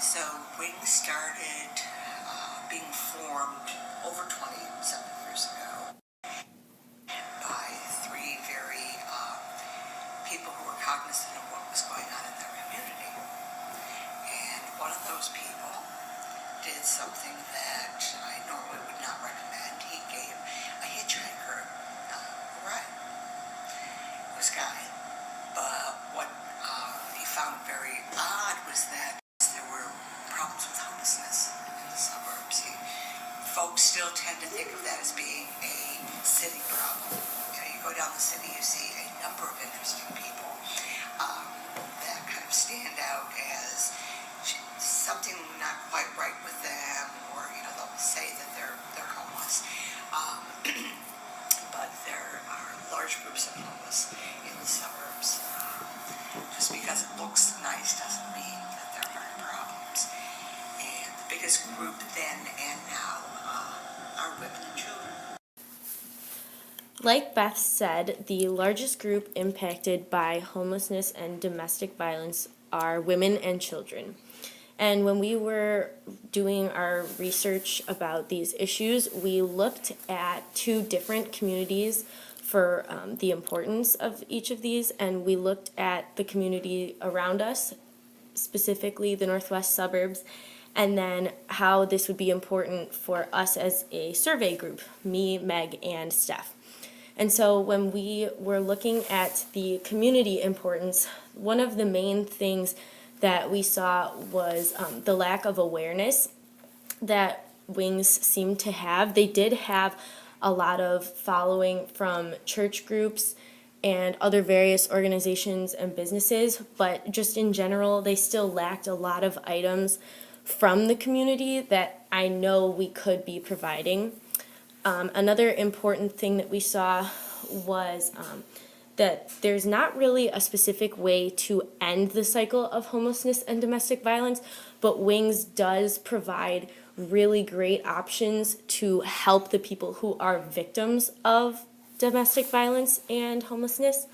So Wings started being formed over 27 years ago by three very people who were cognizant of what was going on in their community. And one of those people did something that I normally would not recommend. He gave a hitchhiker a ride. It was Guy. But what he found very odd was that there were problems with homelessness in the suburbs. Folks still tend to think of that as being a city problem. You go down the city, you see a number of interesting people that kind of stand out as something not quite right with them, or they'll say that they're homeless. But there are large groups of homeless in the suburbs. Just because it looks nice doesn't mean that there aren't problems. And the biggest group then and now are women and children. Like Beth said, the largest group impacted by homelessness and domestic violence are women and children. And when we were doing our research about these issues, we looked at two different communities for the importance of each of these, and we looked at the community around us, specifically the northwest suburbs, and then how this would be important for us as a survey group, me, Meg, and Steph. And so when we were looking at the community importance, one of the main things that we saw was the lack of awareness that Wings seemed to have. They did have a lot of following from church groups and other various organizations and businesses, but just in general, they still lacked a lot of items from the community that I know we could be providing. Another important thing that we saw was that there's not really a specific way to end the cycle of homelessness and domestic violence, but Wings does provide really great options to help the people who are victims of domestic violence and homelessness.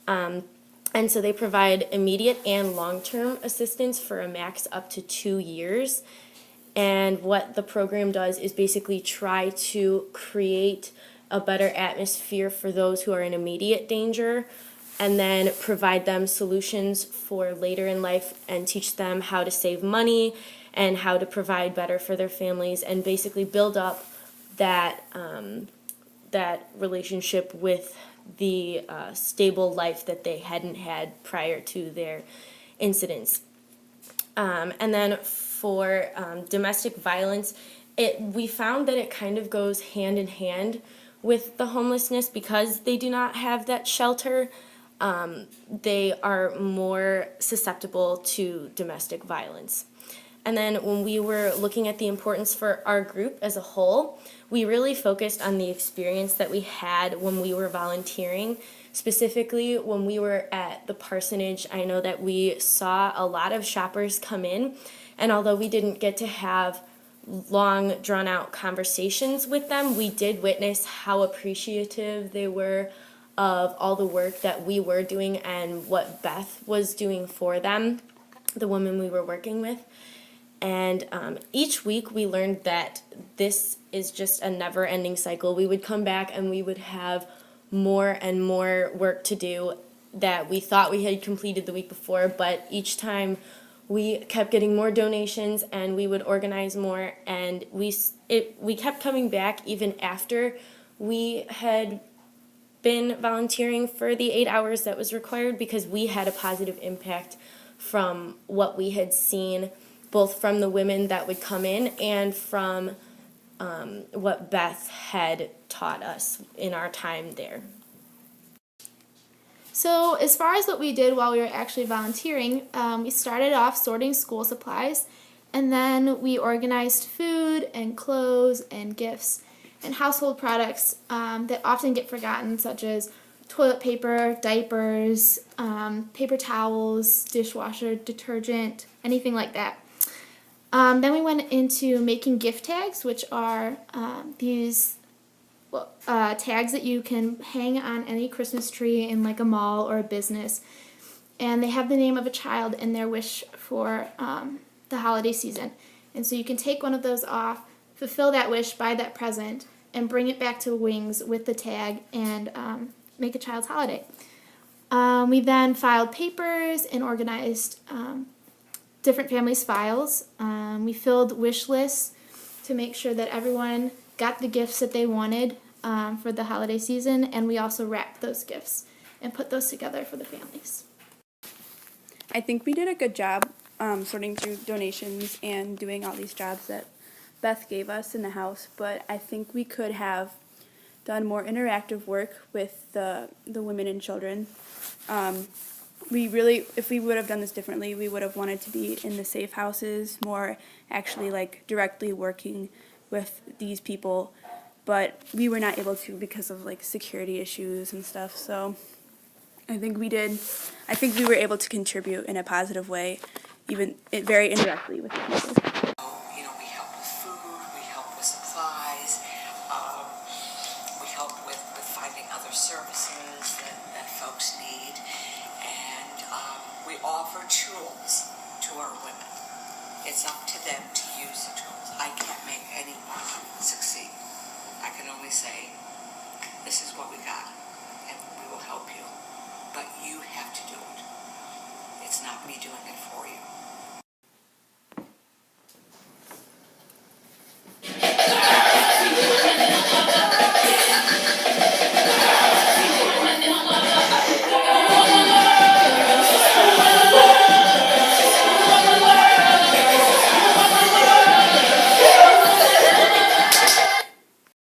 And so they provide immediate and long-term assistance for a max up to 2 years. And what the program does is basically try to create a better atmosphere for those who are in immediate danger, and then provide them solutions for later in life and teach them how to save money and how to provide better for their families, and basically build up that relationship with the stable life that they hadn't had prior to their incidents. And then for domestic violence, we found that it kind of goes hand in hand with the homelessness because they do not have that shelter. They are more susceptible to domestic violence. And then when we were looking at the importance for our group as a whole, we really focused on the experience that we had when we were volunteering. Specifically, when we were at the parsonage, I know that we saw a lot of shoppers come in, and although we didn't get to have long, drawn-out conversations with them, we did witness how appreciative they were of all the work that we were doing and what Beth was doing for them, the woman we were working with. And each week we learned that this is just a never-ending cycle. We would come back and we would have more and more work to do that we thought we had completed the week before, but each time we kept getting more donations and we would organize more, and we kept coming back even after we had been volunteering for the 8 hours that was required, because we had a positive impact from what we had seen, both from the women that would come in and from what Beth had taught us in our time there. So as far as what we did while we were actually volunteering, we started off sorting school supplies, and then we organized food and clothes and gifts and household products that often get forgotten, such as toilet paper, diapers, paper towels, dishwasher, detergent, anything like that. Then we went into making gift tags, which are these tags that you can hang on any Christmas tree in like a mall or a business, and they have the name of a child and their wish for the holiday season. And so you can take one of those off, fulfill that wish, buy that present, and bring it back to Wings with the tag and make a child's holiday. We then filed papers and organized different families' files. We filled wish lists to make sure that everyone got the gifts that they wanted for the holiday season, and we also wrapped those gifts and put those together for the families. I think we did a good job sorting through donations and doing all these jobs that Beth gave us in the house, but I think we could have done more interactive work with the women and children. If we would have done this differently, we would have wanted to be in the safe houses, more actually like directly working with these people, but we were not able to because of like security issues and stuff. So I think we were able to contribute in a positive way, even very indirectly with the people. You know, we help with food, we help with supplies, we help with finding other services that folks need, and we offer tools to our women. It's up to them to use the tools. I can't make anyone succeed. I can only say, this is what we got, and we will help you, but you have to do it. It's not me doing it for you.